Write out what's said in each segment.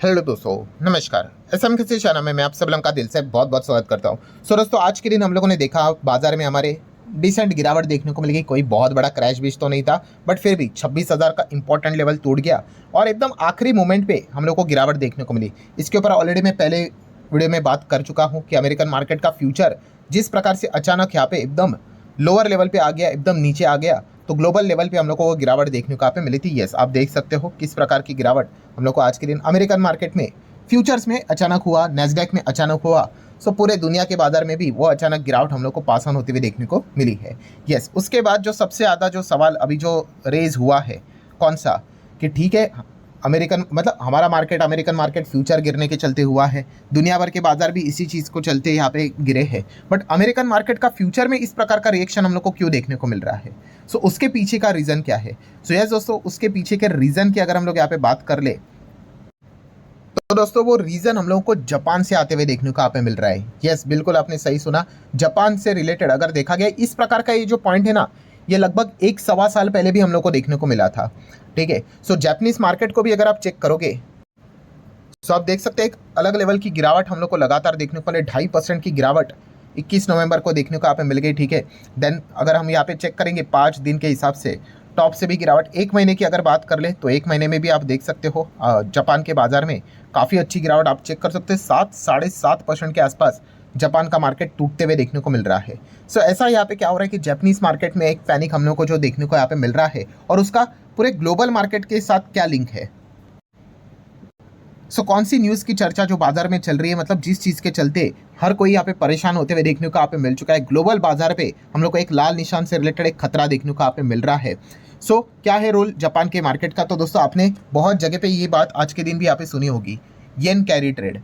Hello दोस्तों, नमस्कार। SM किसी चैनल में मैं आप सब लोगों का दिल से बहुत बहुत स्वागत करता हूं। दोस्तों, आज के दिन हम लोगों ने देखा बाजार में हमारे डिसेंट गिरावट देखने को मिल गई। कोई बहुत बड़ा क्रैश बीच तो नहीं था, बट फिर भी 26,000 का इंपॉर्टेंट लेवल टूट गया और एकदम आखिरी मोमेंट पे हम लोग को गिरावट देखने को मिली। इसके ऊपर ऑलरेडी मैं पहले वीडियो में बात कर चुका हूँ कि अमेरिकन मार्केट का फ्यूचर जिस प्रकार से अचानक यहाँ पे एकदम लोअर लेवल पे आ गया, एकदम नीचे आ गया, तो ग्लोबल लेवल पे हम लोग को गिरावट देखने को यहाँ पे मिली थी। यस, आप देख सकते हो किस प्रकार की गिरावट हम लोग को आज के दिन अमेरिकन मार्केट में फ्यूचर्स में अचानक हुआ, नैस्डैक में अचानक हुआ। सो पूरे दुनिया के बाजार में भी वो अचानक गिरावट हम लोग को पास ऑन होते हुए देखने को मिली है। यस, उसके बाद जो सबसे ज़्यादा जो सवाल अभी जो रेज हुआ है, कौन सा, कि ठीक है अमेरिकन मतलब हमारा मार्केट, अमेरिकन मार्केट फ्यूचर गिरने के चलते हुआ है, दुनिया भर के बाजार भी इसी चीज़ को चलते यहाँ पे गिरे हैं, बट अमेरिकन मार्केट का फ्यूचर में इस प्रकार का रिएक्शन हम लोग को क्यों देखने को मिल रहा है? सो उसके पीछे का रीज़न क्या है? सो यस दोस्तों, उसके पीछे के रीज़न की अगर हम लोग यहाँ पे बात कर ले तो दोस्तों वो रीज़न हम लोगों को जापान से आते हुए देखने को यहाँ पे मिल रहा है। यस, बिल्कुल आपने सही सुना, जापान से रिलेटेड अगर देखा गया इस प्रकार का ये जो पॉइंट है ना, ये लगभग 1-1.25 साल पहले भी हम लोग को देखने को मिला था। ठीक है, सो जापानीज मार्केट को भी अगर आप चेक करोगे तो आप देख सकते हैं एक अलग लेवल की गिरावट हम लोग को लगातार देखने को मिले। 2.5% की गिरावट 21 नवंबर को देखने को यहाँ पे मिल गई। ठीक है, देन अगर हम यहाँ पे चेक करेंगे 5 दिन के हिसाब से टॉप से भी गिरावट, 1 महीने की अगर बात कर ले तो 1 महीने में भी आप देख सकते हो जापान के बाजार में काफ़ी अच्छी गिरावट आप चेक कर सकते हैं। 7-7.5% के आसपास जापान का मार्केट टूटते हुए देखने को मिल रहा है। सो ऐसा यहाँ पे क्या हो रहा है कि जापानीज मार्केट में एक पैनिक हम लोग को जो देखने को यहाँ पे मिल रहा है, और उसका पूरे ग्लोबल मार्केट के साथ क्या लिंक है? कौन सी न्यूज़ की चर्चा जो बाजार में चल रही है, मतलब जिस चीज़ के चलते हर कोई यहाँ पे परेशान होते हुए देखने को यहाँ पे मिल चुका है, ग्लोबल बाजार पे हम लोग को एक लाल निशान से रिलेटेड एक खतरा देखने को यहाँ पे मिल रहा है। क्या है रोल जापान के मार्केट का? तो दोस्तों आपने बहुत जगह पे ये बात आज के दिन भी यहाँ पे सुनी होगी, yen carry trade.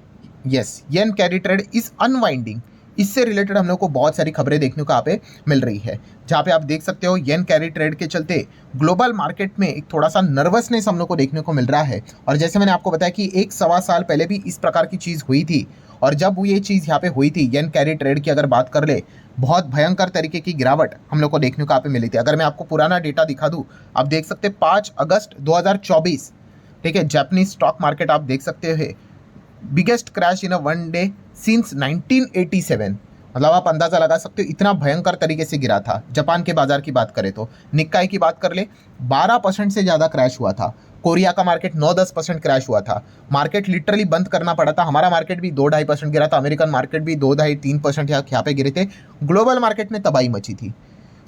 Yes, yen carry trade is unwinding. इससे रिलेटेड हम लोग को बहुत सारी खबरें देखने को यहाँ पे मिल रही है, जहाँ पे आप देख सकते हो येन कैरी ट्रेड के चलते ग्लोबल मार्केट में एक थोड़ा सा नर्वसनेस हम लोग को देखने को मिल रहा है। और जैसे मैंने आपको बताया कि 1-1.25 साल पहले भी इस प्रकार की चीज़ हुई थी, और जब वो ये चीज़ यहाँ पे हुई थी येन कैरी ट्रेड की अगर बात कर ले, बहुत भयंकर तरीके की गिरावट हम लोग को देखने को यहाँ पे मिली थी। अगर मैं आपको पुराना डेटा दिखा दूँ, आप देख सकते 5 अगस्त 2024, ठीक है, जापानीज स्टॉक मार्केट आप देख सकते हो biggest crash in a one day since 1987। मतलब आप अंदाज़ा लगा सकते हो इतना भयंकर तरीके से गिरा था। जापान के बाजार की बात करें तो निक्काई की बात कर ले 12% से ज़्यादा क्रैश हुआ था। कोरिया का मार्केट 9-10% क्रैश हुआ था। मार्केट लिटरली बंद करना पड़ा था। हमारा मार्केट भी 2-2.5% गिरा था। अमेरिकन मार्केट भी 2-2.5-3% यहाँ पे गिरे थे। ग्लोबल मार्केट में तबाही मची थी।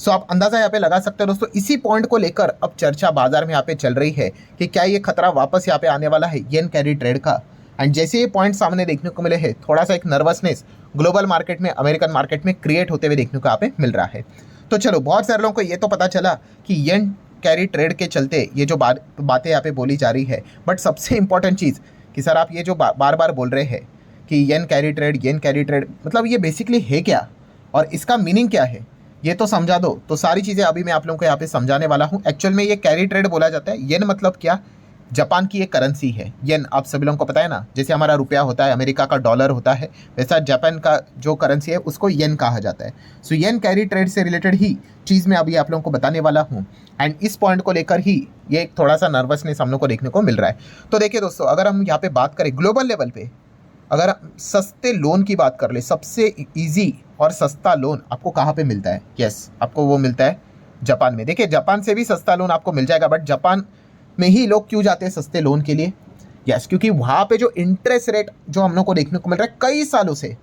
आप अंदाज़ा यहाँ पे लगा सकते हो दोस्तों। इसी पॉइंट को लेकर अब चर्चा बाजार में यहाँ पे चल रही है कि क्या ये खतरा वापस यहाँ पे आने वाला है येन कैरी ट्रेड का। एंड जैसे ये पॉइंट सामने देखने को मिले हैं, थोड़ा सा एक नर्वसनेस ग्लोबल मार्केट में, अमेरिकन मार्केट में क्रिएट होते हुए देखने को यहाँ पे मिल रहा है। तो चलो, बहुत सारे लोगों को ये तो पता चला कि येन कैरी ट्रेड के चलते ये जो बातें यहाँ पे बोली जा रही है, बट सबसे इंपॉर्टेंट चीज़ कि सर आप ये जो बार बार बोल रहे हैं कि येन कैरी ट्रेड मतलब ये बेसिकली है क्या और इसका मीनिंग क्या है, ये तो समझा दो। तो सारी चीज़ें अभी मैं आप लोगों को यहाँ पे समझाने वाला हूँ। एक्चुअल में ये कैरी ट्रेड बोला जाता है। येन मतलब क्या? जापान की एक करेंसी है येन, आप सभी लोगों को पता है ना। जैसे हमारा रुपया होता है, अमेरिका का डॉलर होता है, वैसा जापान का जो करेंसी है उसको येन कहा जाता है। येन कैरी ट्रेड से रिलेटेड ही चीज़ मैं अभी आप लोगों को बताने वाला हूँ। एंड इस पॉइंट को लेकर ही ये एक थोड़ा सा नर्वसनेस हम लोग को देखने को मिल रहा है। तो देखिए दोस्तों, अगर हम यहाँ पे बात करें ग्लोबल लेवल पे, अगर सस्ते लोन की बात कर ले, सबसे ईजी और सस्ता लोन आपको कहाँ पे मिलता है? यस, आपको वो मिलता है जापान में। देखिए, जापान से भी सस्ता लोन आपको मिल जाएगा, बट जापान में ही लोग क्यों जाते हैं सस्ते लोन के लिए? यस, क्योंकि वहाँ पे जो इंटरेस्ट रेट जो हम लोग को देखने को मिल रहा है कई सालों से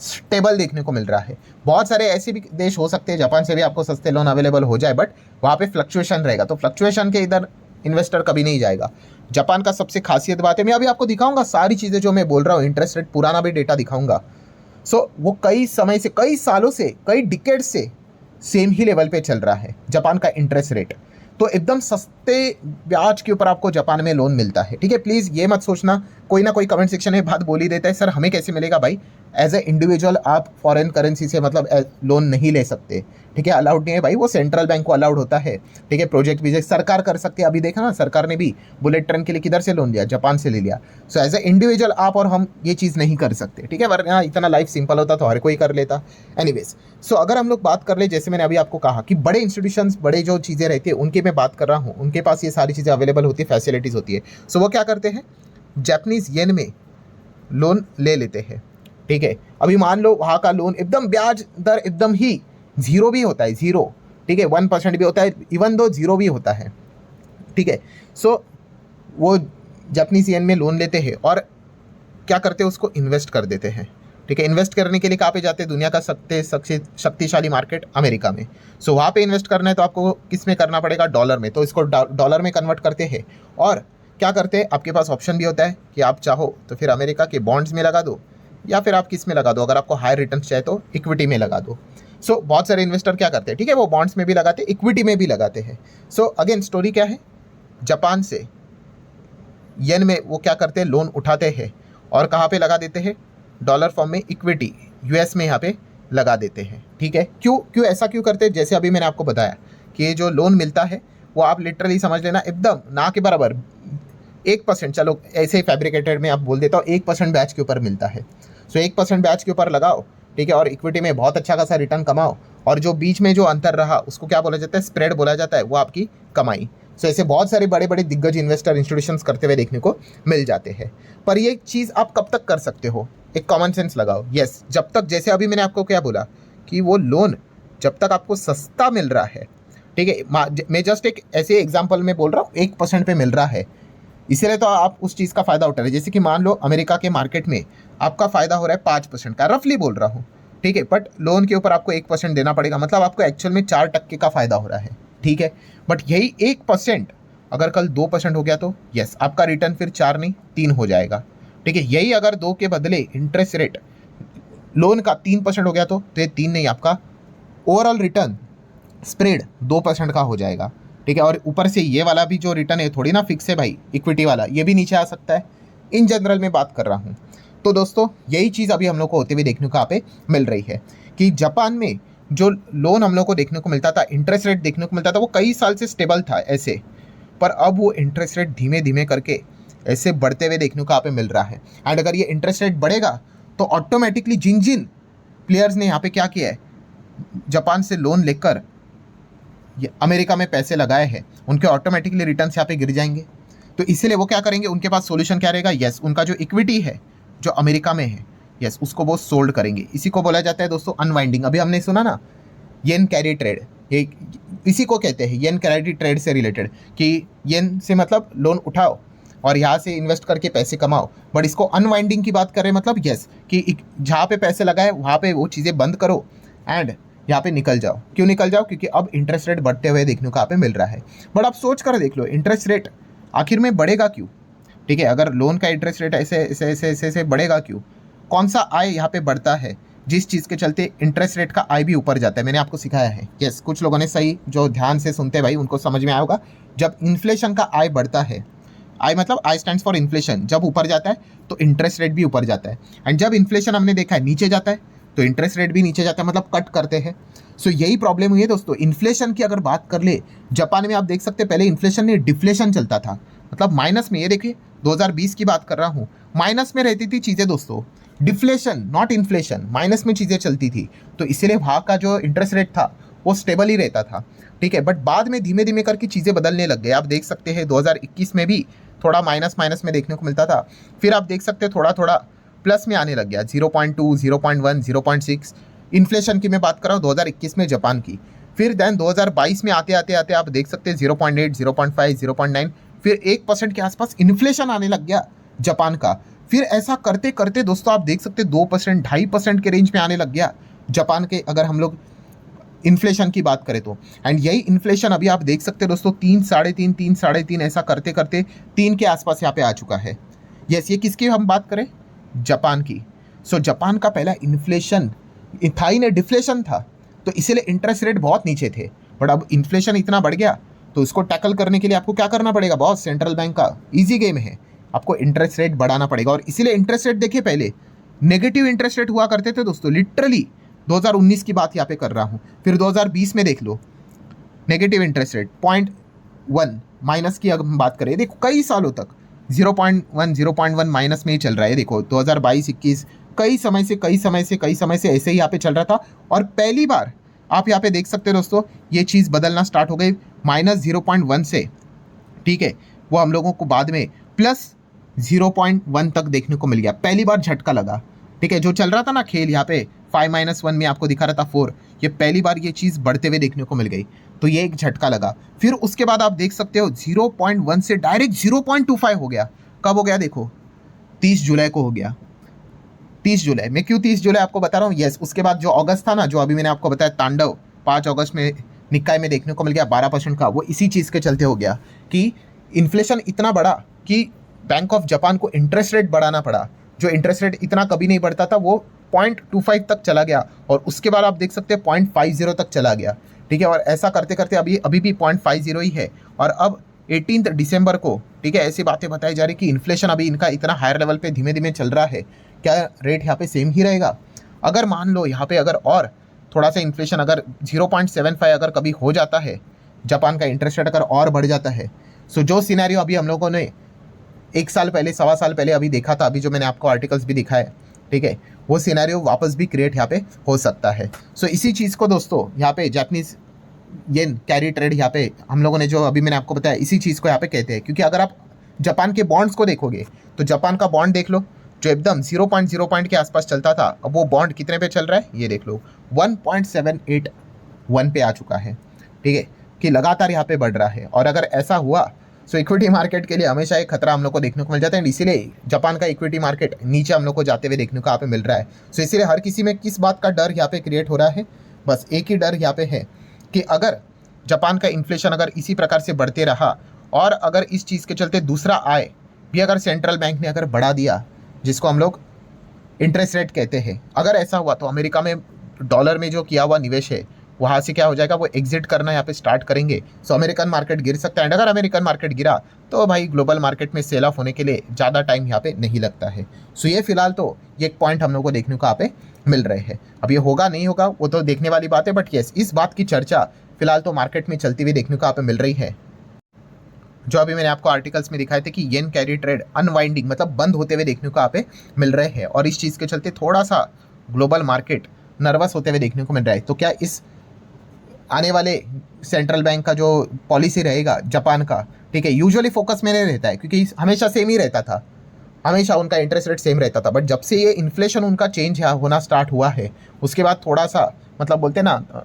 स्टेबल देखने को मिल रहा है। बहुत सारे ऐसे भी देश हो सकते हैं जापान से भी आपको सस्ते लोन अवेलेबल हो जाए, बट वहाँ पे फ्लक्चुएशन रहेगा, तो फ्लक्चुएशन के इधर इन्वेस्टर कभी नहीं जाएगा। जापान का सबसे खासियत बात है, मैं अभी आपको दिखाऊंगा सारी चीज़ें जो मैं बोल रहा हूँ, इंटरेस्ट रेट पुराना भी डेटा दिखाऊंगा। वो कई समय से, कई सालों से, कई डिकेड से सेम ही लेवल पे चल रहा है जापान का इंटरेस्ट रेट। तो एकदम सस्ते ब्याज के ऊपर आपको जापान में लोन मिलता है। ठीक है, प्लीज़ ये मत सोचना कोई ना कोई कमेंट सेक्शन में बात बोल ही देता है सर हमें कैसे मिलेगा। भाई, एज ए इंडिविजुअल आप फॉरेन करेंसी से मतलब लोन नहीं ले सकते। ठीक है, अलाउड नहीं है भाई, वो सेंट्रल बैंक को अलाउड होता है। ठीक है, प्रोजेक्ट विजेक्ट सरकार कर सकती है। अभी देखा ना, सरकार ने भी बुलेट ट्रेन के लिए किधर से लोन लिया? जापान से ले लिया। एज ए इंडिविजुअल आप और हम ये चीज़ नहीं कर सकते। ठीक है, वरना इतना लाइफ सिंपल होता तो हर कोई कर लेता। एनीवेज, अगर हम लोग बात कर ले, जैसे मैंने अभी आपको कहा कि बड़े इंस्टीट्यूशंस, बड़े जो चीज़ें रहती है उनकी मैं बात कर रहा हूँ, उनके पास ये सारी चीज़ें अवेलेबल होती है, फैसिलिटीज़ होती है। वो क्या करते हैं? जापानीज येन में लोन ले लेते हैं, ठीक है। अभी मान लो वहाँ का लोन एकदम ब्याज दर एकदम ही जीरो भी होता है, जीरो, ठीक है, 1% भी होता है, इवन दो जीरो भी होता है, ठीक है। सो वो जापानीज येन में लोन लेते हैं और क्या करते हैं, उसको इन्वेस्ट कर देते हैं, ठीक है। इन्वेस्ट करने के लिए कहाँ पे जाते हैं, दुनिया का सबसे शक्तिशाली मार्केट अमेरिका में। सो वहाँ पे इन्वेस्ट करना है तो आपको किस में करना पड़ेगा, डॉलर में, तो इसको डॉलर में कन्वर्ट करते हैं। और क्या करते हैं, आपके पास ऑप्शन भी होता है कि आप चाहो तो फिर अमेरिका के बॉन्ड्स में लगा दो, या फिर आप किस में लगा दो, अगर आपको हाई रिटर्न चाहिए तो इक्विटी में लगा दो। सो बहुत सारे इन्वेस्टर क्या करते हैं, ठीक है, वो बॉन्ड्स में भी लगाते हैं, इक्विटी में भी लगाते हैं। सो अगेन स्टोरी क्या है, जापान से येन में वो क्या करते हैं, लोन उठाते हैं और कहाँ पे लगा देते हैं, डॉलर फॉर्म में इक्विटी यूएस में यहाँ पे लगा देते हैं, ठीक है। क्यों ऐसा क्यों करते हैं, जैसे अभी मैंने आपको बताया कि ये जो लोन मिलता है वो आप लिटरली समझ लेना एकदम ना के बराबर 1%, चलो ऐसे ही फैब्रिकेटेड में आप बोल देता हूँ 1% ब्याज के ऊपर मिलता है। सो 1% ब्याज के ऊपर लगाओ, ठीक है, और इक्विटी में बहुत अच्छा खासा रिटर्न कमाओ, और जो बीच में जो अंतर रहा उसको क्या बोला जाता है, स्प्रेड बोला जाता है, वो आपकी कमाई। सो ऐसे बहुत सारे बड़े बड़े दिग्गज इन्वेस्टर इंस्टीट्यूशंस करते हुए देखने को मिल जाते हैं। पर ये चीज़ आप कब तक कर सकते हो, एक कॉमन सेंस लगाओ, यस, जब तक, जैसे अभी मैंने आपको क्या बोला कि वो लोन जब तक आपको सस्ता मिल रहा है, ठीक है, मैं जस्ट एक ऐसे एग्जाम्पल में बोल रहा हूँ, 1% पे मिल रहा है, इसीलिए तो आप उस चीज़ का फ़ायदा उठा रहे हैं। जैसे कि मान लो अमेरिका के मार्केट में आपका फ़ायदा हो रहा है 5% का, रफली बोल रहा हूँ, ठीक है, बट लोन के ऊपर आपको 1% देना पड़ेगा, मतलब आपको एक्चुअल में 4% का फ़ायदा हो रहा है, ठीक है। बट यही 1% अगर कल 2% हो गया तो यस, आपका रिटर्न फिर 4 नहीं 3 हो जाएगा, ठीक है। यही अगर 2 के बदले इंटरेस्ट रेट लोन का 3% हो गया तो ये 3 नहीं, आपका ओवरऑल रिटर्न स्प्रेड 2% का हो जाएगा, ठीक है। और ऊपर से ये वाला भी जो रिटर्न है थोड़ी ना फिक्स है भाई, इक्विटी वाला ये भी नीचे आ सकता है, इन जनरल में बात कर रहा हूँ। तो दोस्तों यही चीज़ अभी हम लोग को होते हुए देखने को यहाँ पे मिल रही है कि जापान में जो लोन हम लोग को देखने को मिलता था, इंटरेस्ट रेट देखने को मिलता था, वो कई साल से स्टेबल था ऐसे, पर अब वो इंटरेस्ट रेट धीमे धीमे करके ऐसे बढ़ते हुए देखने को यहाँ पे मिल रहा है। एंड अगर ये इंटरेस्ट रेट बढ़ेगा तो ऑटोमेटिकली जिन जिन प्लेयर्स ने यहाँ पे क्या किया है, जापान से लोन लेकर अमेरिका में पैसे लगाए हैं, उनके ऑटोमेटिकली रिटर्न्स यहाँ पे गिर जाएंगे। तो इसीलिए वो क्या करेंगे, उनके पास सॉल्यूशन क्या रहेगा, यस, उनका जो इक्विटी है जो अमेरिका में है, यस, उसको वो सोल्ड करेंगे। इसी को बोला जाता है दोस्तों अनवाइंडिंग। अभी हमने सुना ना येन कैरी ट्रेड, ये इसी को कहते हैं येन कैरी ट्रेड से रिलेटेड, कि येन से मतलब लोन उठाओ और यहाँ से इन्वेस्ट करके पैसे कमाओ, बट इसको अनवाइंडिंग की बात करें, मतलब यस कि जहाँ पे पैसे लगाए वहाँ पे वो चीज़ें बंद करो एंड यहाँ पे निकल जाओ। क्यों निकल जाओ, क्योंकि अब इंटरेस्ट रेट बढ़ते हुए देखने को यहाँ पे मिल रहा है। बट आप सोच कर देख लो, इंटरेस्ट रेट आखिर में बढ़ेगा क्यों, ठीक है, अगर लोन का इंटरेस्ट रेट ऐसे ऐसे ऐसे ऐसे ऐसे बढ़ेगा क्यों, कौन सा आय यहाँ पे बढ़ता है जिस चीज़ के चलते इंटरेस्ट रेट का आय भी ऊपर जाता है। मैंने आपको सिखाया है, यस, कुछ लोगों ने सही जो ध्यान से सुनते हैं भाई उनको समझ में आया होगा। जब इन्फ्लेशन का आय बढ़ता है, आई मतलब आई स्टैंड्स फॉर इन्फ्लेशन, जब ऊपर जाता है तो इंटरेस्ट रेट भी ऊपर जाता है, एंड जब इन्फ्लेशन हमने देखा है नीचे जाता है तो इंटरेस्ट रेट भी नीचे जाता है, मतलब कट करते हैं। सो यही प्रॉब्लम हुई है दोस्तों। इन्फ्लेशन की अगर बात कर ले, जापान में आप देख सकते हैं पहले इन्फ्लेशन नहीं डिफ्लेशन चलता था, मतलब माइनस में, ये देखिए 2020 की बात कर रहा हूँ, माइनस में रहती थी चीज़ें दोस्तों, डिफ्लेशन नॉट इन्फ्लेशन, माइनस में चीज़ें चलती थी। तो इसीलिए वहाँ का जो इंटरेस्ट रेट था वो स्टेबल ही रहता था, ठीक है। बट बाद में धीमे धीमे करके चीज़ें बदलने लग गए। आप देख सकते हैं 2021 में भी थोड़ा माइनस में देखने को मिलता था, फिर आप देख सकते हैं थोड़ा थोड़ा प्लस में आने लग गया, 0.2, 0.1, 0.6। इन्फ्लेशन की मैं बात कर रहा हूँ 2021 में जापान की। फिर देन 2022 में आते आते आते आप देख सकते हैं 0.8, 0.5, 0.9, फिर 1% के आसपास इन्फ्लेशन आने लग गया जापान का। फिर ऐसा करते करते दोस्तों आप देख सकते हैं 2%, 2.5% के रेंज में आने लग गया जापान के, अगर हम लोग इन्फ्लेशन की बात करें तो। एंड यही इन्फ्लेशन अभी आप देख सकते हैं दोस्तों 3, 3.5, 3, 3.5 ऐसा करते करते 3 के आसपास यहाँ पे आ चुका है। यस, ये किसकी हम बात करें, जापान की। सो जापान का पहला इन्फ्लेशन था ही नहीं, डिफ्लेशन था, तो इसीलिए इंटरेस्ट रेट बहुत नीचे थे। बट अब इन्फ्लेशन इतना बढ़ गया तो इसको टैकल करने के लिए आपको क्या करना पड़ेगा बॉस, सेंट्रल बैंक का ईजी गेम है, आपको इंटरेस्ट रेट बढ़ाना पड़ेगा। और इसीलिए इंटरेस्ट रेट देखिए पहले नेगेटिव इंटरेस्ट रेट हुआ करते थे दोस्तों, लिटरली 2019 की बात यहाँ पे कर रहा हूँ। फिर 2020 में देख लो नेगेटिव इंटरेस्ट रेट 0.1 माइनस की अगर हम बात करें, देखो कई सालों तक 0.1, 0.1 माइनस में ही चल रहा है। देखो 2022-21 कई समय से ऐसे ही यहाँ पे चल रहा था। और पहली बार आप यहाँ पे देख सकते हो दोस्तों, ये चीज़ बदलना स्टार्ट हो गई -0.1 से, ठीक है, वो हम लोगों को बाद में 0.1 तक देखने को मिल गया, पहली बार झटका लगा। ठीक है, जो चल रहा था ना खेल यहाँ पे 5-1 में आपको दिखा रहा था 4, ये पहली बार ये चीज़ बढ़ते हुए देखने को मिल गई, तो ये एक झटका लगा। फिर उसके बाद आप देख सकते हो 0.1 से डायरेक्ट 0.25 हो गया। कब हो गया देखो, 30 जुलाई को हो गया। 30 जुलाई मैं क्यों 30 जुलाई आपको बता रहा हूँ, यस उसके बाद जो अगस्त था ना, जो अभी मैंने आपको बताया तांडव 5 अगस्त में निकाय में देखने को मिल गया 12% का, वो इसी चीज़ के चलते हो गया कि इन्फ्लेशन इतना बढ़ा कि बैंक ऑफ जापान को इंटरेस्ट रेट बढ़ाना पड़ा। जो इंटरेस्ट रेट इतना कभी नहीं बढ़ता था वो 0.25 तक चला गया, और उसके बाद आप देख सकते हैं 0.50 तक चला गया। ठीक है, और ऐसा करते करते अभी भी 0.50 ही है। और अब 18 दिसंबर को, ठीक है, ऐसी बातें बताई जा रही कि इन्फ्लेशन अभी इनका इतना हायर लेवल पे धीमे धीमे चल रहा है, क्या रेट यहाँ पे सेम ही रहेगा? अगर मान लो यहाँ पे अगर और थोड़ा सा इन्फ्लेशन अगर 0.75 अगर कभी हो जाता है, जापान का इंटरेस्ट रेट अगर और बढ़ जाता है, सो जो सिनेरियो अभी हम लोगों ने 1 साल पहले, सवा साल पहले अभी देखा था, अभी जो मैंने आपको आर्टिकल्स भी दिखाए, ठीक है, वो सिनेरियो वापस भी क्रिएट यहाँ पे हो सकता है। सो इसी चीज़ को दोस्तों यहाँ पे जापानीज येन कैरी ट्रेड यहाँ पे हम लोगों ने जो अभी मैंने आपको बताया, इसी चीज़ को यहाँ पे कहते हैं। क्योंकि अगर आप जापान के बॉन्ड्स को देखोगे तो जापान का बॉन्ड देख लो, जो एकदम 0.0 पॉइंट के आसपास चलता था, अब वो बॉन्ड कितने पे चल रहा है ये देख लो, 1.781 पे आ चुका है। ठीक है, कि लगातार यहाँ पे बढ़ रहा है। और अगर ऐसा हुआ सो इक्विटी मार्केट के लिए हमेशा एक खतरा हम लोग को देखने को मिल जाता है, इसीलिए जापान का इक्विटी मार्केट नीचे हम लोग को जाते हुए देखने को यहाँ पे मिल रहा है। सो इसीलिए हर किसी में किस बात का डर यहाँ पे क्रिएट हो रहा है, बस एक ही डर यहाँ पे है कि अगर जापान का इन्फ्लेशन अगर इसी प्रकार से बढ़ते रहा, और अगर इस चीज़ के चलते दूसरा आय भी अगर सेंट्रल बैंक ने अगर बढ़ा दिया, जिसको हम लोग इंटरेस्ट रेट कहते हैं, अगर ऐसा हुआ तो अमेरिका में डॉलर में जो किया हुआ निवेश है वहाँ से क्या हो जाएगा, वो एग्जिट करना यहाँ पे स्टार्ट करेंगे। सो अमेरिकन मार्केट गिर सकता है, एंड अगर अमेरिकन मार्केट गिरा तो भाई ग्लोबल मार्केट में सेल ऑफ होने के लिए ज़्यादा टाइम यहाँ पे नहीं लगता है। सो ये फिलहाल तो ये एक पॉइंट हम लोग को देखने को यहाँ पे मिल रहे हैं। अब ये होगा नहीं होगा वो तो देखने वाली बात है, बट येस इस बात की चर्चा फिलहाल तो मार्केट में चलती हुई देखने को यहाँ पे मिल रही है। जो अभी मैंने आपको आर्टिकल्स में दिखाए थे कि येन कैरी ट्रेड अनवाइंडिंग मतलब बंद होते हुए देखने को यहाँ पे मिल रहे हैं, और इस चीज़ के चलते थोड़ा सा ग्लोबल मार्केट नर्वस होते हुए देखने को मिल रहा है। तो क्या इस आने वाले सेंट्रल बैंक का जो पॉलिसी रहेगा जापान का, ठीक है, यूजुअली फोकस में नहीं रहता है क्योंकि हमेशा सेम ही रहता था, हमेशा उनका इंटरेस्ट रेट सेम रहता था, बट जब से ये इन्फ्लेशन उनका चेंज होना स्टार्ट हुआ है उसके बाद थोड़ा सा मतलब बोलते हैं ना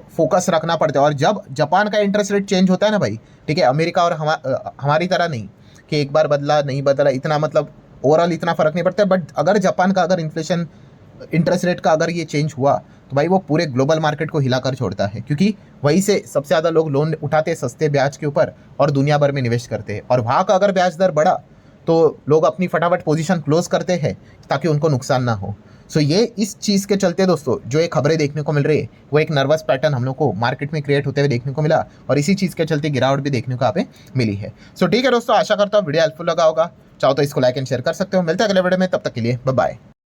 फोकस रखना पड़ता है। और जब जापान का इंटरेस्ट रेट चेंज होता है ना भाई, ठीक है, अमेरिका और हमारी तरह नहीं कि एक बार बदला नहीं बदला इतना मतलब ओवरऑल इतना फर्क नहीं पड़ता है, बट अगर जापान का अगर इन्फ्लेशन इंटरेस्ट रेट का अगर ये चेंज हुआ तो भाई वो पूरे ग्लोबल मार्केट को हिलाकर छोड़ता है, क्योंकि वहीं से सबसे ज़्यादा लोग लोन उठाते हैं सस्ते ब्याज के ऊपर और दुनिया भर में निवेश करते हैं। और वहाँ का अगर ब्याज दर बढ़ा तो लोग अपनी फटाफट पोजीशन क्लोज करते हैं ताकि उनको नुकसान ना हो। सो ये इस चीज़ के चलते दोस्तों जो ये खबरें देखने को मिल रही है वो एक नर्वस पैटर्न हम लोग को मार्केट में क्रिएट होते हुए देखने को मिला, और इसी चीज़ के चलते गिरावट भी देखने को यहाँ पे मिली है। सो ठीक है दोस्तों, आशा करता हूँ वीडियो हेल्पफुल लगा होगा, चाहो तो इसको लाइक एंड शेयर कर सकते हो। मिलते हैं अगले वीडियो में, तब तक के लिए बाय बाय।